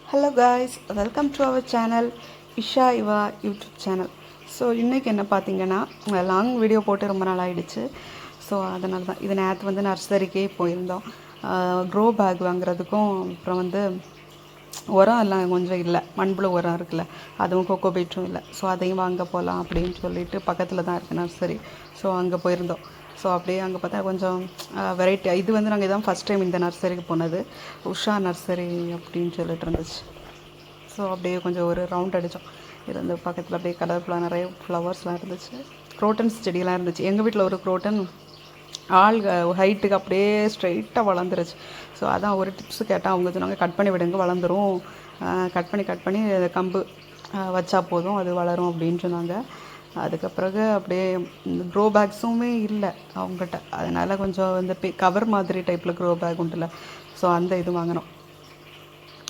Hello guys, welcome to our channel Isha Iva YouTube channel. So இன்றைக்கி என்ன பார்த்தீங்கன்னா, லாங் வீடியோ போட்டு ரொம்ப நாள் ஆகிடுச்சு. ஸோ அதனால தான் இது நேற்று வந்து நர்சரிக்கே போயிருந்தோம். க்ரோ பேக் வாங்குறதுக்கும் அப்புறம் வந்து உரம் எல்லாம் கொஞ்சம் இல்லை, மண்புழு உரம் இருக்குல்ல, அதுவும் கொக்கோ பீட்டும் இல்லை. ஸோ அதையும் வாங்க போகலாம் அப்படின்னு சொல்லிட்டு பக்கத்தில் தான் இருக்குது நர்சரி. ஸோ அங்கே போயிருந்தோம். ஸோ அப்படியே அங்கே பார்த்தா கொஞ்சம் வெரைட்டி. இது வந்து நாங்கள் இதான் ஃபஸ்ட் டைம் இந்த நர்சரிக்கு போனது. உஷா நர்சரி அப்படின்னு சொல்லிட்டு இருந்துச்சு. ஸோ அப்படியே கொஞ்சம் ஒரு ரவுண்ட் அடித்தோம். இருந்து பக்கத்தில் அப்படியே கலர்ஃபுல்லாக நிறைய ஃப்ளவர்ஸ்லாம் இருந்துச்சு. குரோட்டன்ஸ் செடியெல்லாம் இருந்துச்சு. எங்கள் வீட்டில் ஒரு குரோட்டன் ஆள் ஹைட்டுக்கு அப்படியே ஸ்ட்ரைட்டாக வளர்ந்துருச்சு. ஸோ அதான் ஒரு டிப்ஸு கேட்டால் அவங்க சொன்னாங்க, கட் பண்ணி விடுங்க வளர்ந்துடும், கட் பண்ணி கம்பு வச்சா போதும் அது வளரும் அப்படின்னு சொன்னாங்க. அதுக்கு பிறகு அப்படியே இந்த க்ரோ பேக்ஸுமே இல்லை அவங்ககிட்ட. அதனால் கொஞ்சம் இந்த கவர் மாதிரி டைப்பில் க்ரோ பேக் உண்டுல, ஸோ அந்த இது வாங்கினோம்.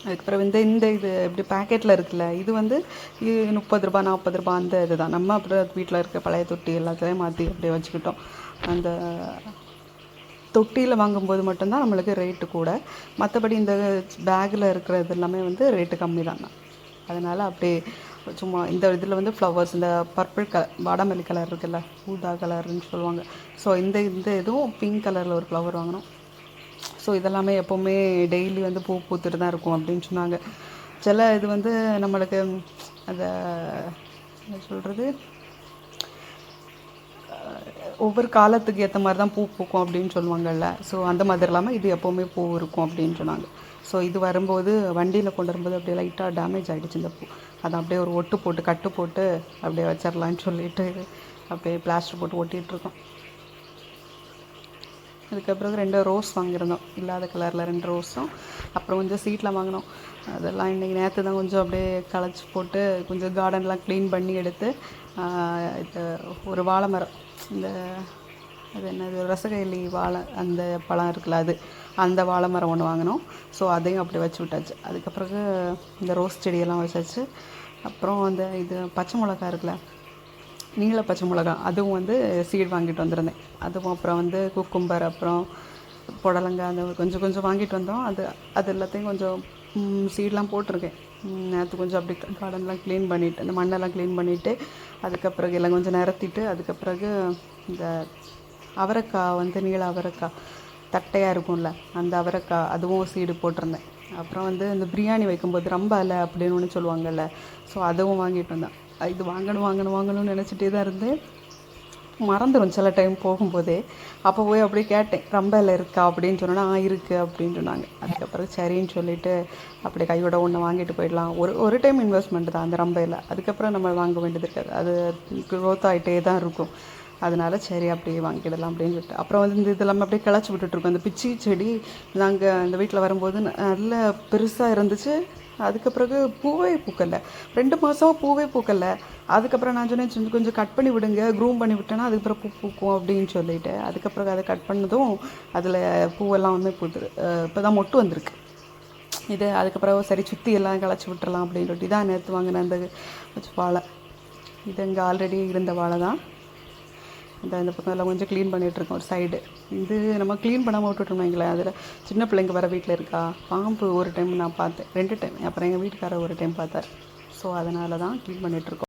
அதுக்கப்புறம் இந்த இது இப்படி பேக்கெட்டில் இருக்குல்ல, இது வந்து 30 ரூபா 40 ரூபா அந்த இது தான். நம்ம அப்புறம் வீட்டில் இருக்க பழைய தொட்டி எல்லாத்தையும் மாற்றி அப்படியே வச்சுக்கிட்டோம். அந்த தொட்டியில் வாங்கும்போது மட்டும்தான் நம்மளுக்கு ரேட்டு கூட, மற்றபடி இந்த பேக்கில் இருக்கிறது எல்லாமே வந்து ரேட்டு கம்மி தான். அதனால் அப்படியே சும்மா இந்த இதில் வந்து ஃப்ளவர்ஸ், இந்த பர்பிள் வாடாமல்லி கலர் இருக்குல்ல, ஊதா கலர்னு சொல்லுவாங்க. ஸோ இந்த இதுவும் பிங்க் கலரில் ஒரு ஃப்ளவர் வாங்கினோம். ஸோ இதெல்லாமே எப்போவுமே டெய்லி வந்து பூ பூத்துட்டு தான் இருக்கும் அப்படின்னு சொன்னாங்க. சில இது வந்து நம்மளுக்கு அதை என்ன சொல்கிறது, ஒவ்வொரு காலத்துக்கு ஏற்ற மாதிரி தான் பூ பூக்கும் அப்படின்னு சொல்லுவாங்கள்ல. ஸோ அந்த மாதிரி இல்லாமல் இது எப்போவுமே பூ இருக்கும் அப்படின்னு சொன்னாங்க. ஸோ இது வரும்போது வண்டியில் கொண்டு வரும்போது அப்படியே லைட்டாக டேமேஜ் ஆகிடுச்சு இந்த பூ. அதை அப்படியே ஒரு ஒட்டு போட்டு கட்டு போட்டு அப்படியே வச்சிடலான்னு சொல்லிட்டு அப்படியே பிளாஸ்டர் போட்டு ஒட்டிகிட்ருக்கோம். அதுக்கப்புறம் 2 ரோஸ் வாங்கியிருந்தோம், இல்லாத கலரில் 2 ரோஸும். அப்புறம் கொஞ்சம் சீட்டில் வாங்கினோம். அதெல்லாம் இன்றைக்கி நேற்று தான் கொஞ்சம் அப்படியே களைச்சி போட்டு கொஞ்சம் கார்டன்லாம் க்ளீன் பண்ணி எடுத்து இது ஒரு வாழை மரம், இந்த அது என்னது ரசகைலி வாழை அந்த பழம் இருக்குல்ல, அது அந்த வாழை மரம் ஒன்று வாங்கினோம். ஸோ அதையும் அப்படி வச்சு விட்டாச்சு. அதுக்கப்புறம் இந்த ரோஸ் செடியெல்லாம் வச்சாச்சு. அப்புறம் அந்த இது பச்சை மிளகா இருக்குல்ல, நீல பச்சை மிளகா, அதுவும் வந்து சீட் வாங்கிட்டு வந்திருந்தேன். அதுவும் அப்புறம் வந்து குக்கும்பர், அப்புறம் புடலங்காய், அந்த கொஞ்சம் கொஞ்சம் வாங்கிட்டு வந்தோம். அது எல்லாத்தையும் கொஞ்சம் சீடெலாம் போட்டிருக்கேன். நேற்று கொஞ்சம் அப்படி கார்டன்லாம் க்ளீன் பண்ணிவிட்டு, அந்த மண்ணெல்லாம் க்ளீன் பண்ணிவிட்டு, அதுக்கப்புறம் எல்லாம் கொஞ்சம் நிரத்திட்டு, அதுக்கப்புறம் இந்த அவரைக்காய் வந்து நீல அவரைக்காய் தட்டையாக இருக்கும்ல, அந்த அவரைக்காய் அதுவும் சீடு போட்டிருந்தேன். அப்புறம் வந்து இந்த பிரியாணி வைக்கும்போது ரொம்ப அலை அப்படின்னு ஒன்று சொல்லுவாங்கள்ல, ஸோ அதுவும் வாங்கிட்டு வந்தேன். இது வாங்கணும்னு நினச்சிட்டே தான் இருந்தேன், மறந்துடும் சில டைம் போகும்போதே. அப்போ போய் அப்படியே கேட்டேன், ரொம்ப இலை இருக்கா அப்படின்னு சொன்னோன்னா இருக்குது அப்படின்னு சொன்னாங்க. அதுக்கப்புறம் சரின்னு சொல்லிவிட்டு அப்படியே கையோட ஒன்று வாங்கிட்டு போயிடலாம். ஒரு டைம் இன்வெஸ்ட்மெண்ட் தான் அந்த ரொம்ப இலை, அதுக்கப்புறம் நம்ம வாங்க வேண்டியது இருக்காது, அது க்ரோத் ஆகிட்டே தான் இருக்கும். அதனால் சரி அப்படியே வாங்கிடலாம் அப்படின்னு சொல்லிட்டு அப்புறம் வந்து இந்த இதெல்லாமே அப்படியே கிளச்சி விட்டுட்ருக்கோம். இந்த பிச்சி செடி நாங்கள் இந்த வீட்டில் வரும்போது நல்ல பெருசாக இருந்துச்சு. அதுக்கப்புறம் பூவே பூக்கலை, 2 மாதமாக பூவே பூக்கலை. அதுக்கப்புறம் நான் சொன்னேன், கொஞ்சம் கட் பண்ணி விடுங்க, க்ரூம் பண்ணி விட்டேன்னா அதுக்கப்புறம் பூ பூக்கும் அப்படின்னு சொல்லிவிட்டு, அதுக்கப்புறம் அதை கட் பண்ணதும் அதில் பூவெல்லாம் வந்து பூத்துரு. இப்போ தான் மொட்டு வந்திருக்கு இது. அதுக்கப்புறம் சரி சுற்றி எல்லாம் கிளச்சி விட்டுறலாம் அப்படின்னு சொல்லிட்டு இதான் நேற்று வாங்கின அந்த வாழை. இது இங்கே ஆல்ரெடி இருந்த வாழை தான். இந்த பக்கம் எல்லாம் கொஞ்சம் க்ளீன் பண்ணிகிட்ருக்கோம் ஒரு சைடு. இது நம்ம க்ளீன் பண்ணாமல் விட்டுட்டோம்ங்களேன், அதில் சின்ன பிள்ளைங்க வர வீட்டில் இருக்கா, பாம்பு ஒரு டைம் நான் பார்த்தேன், 2 டைம். அப்புறம் எங்கள் வீட்டுக்காரர் ஒரு டைம் பார்த்தார். ஸோ அதனால தான் க்ளீன் பண்ணிகிட்ருக்கோம்.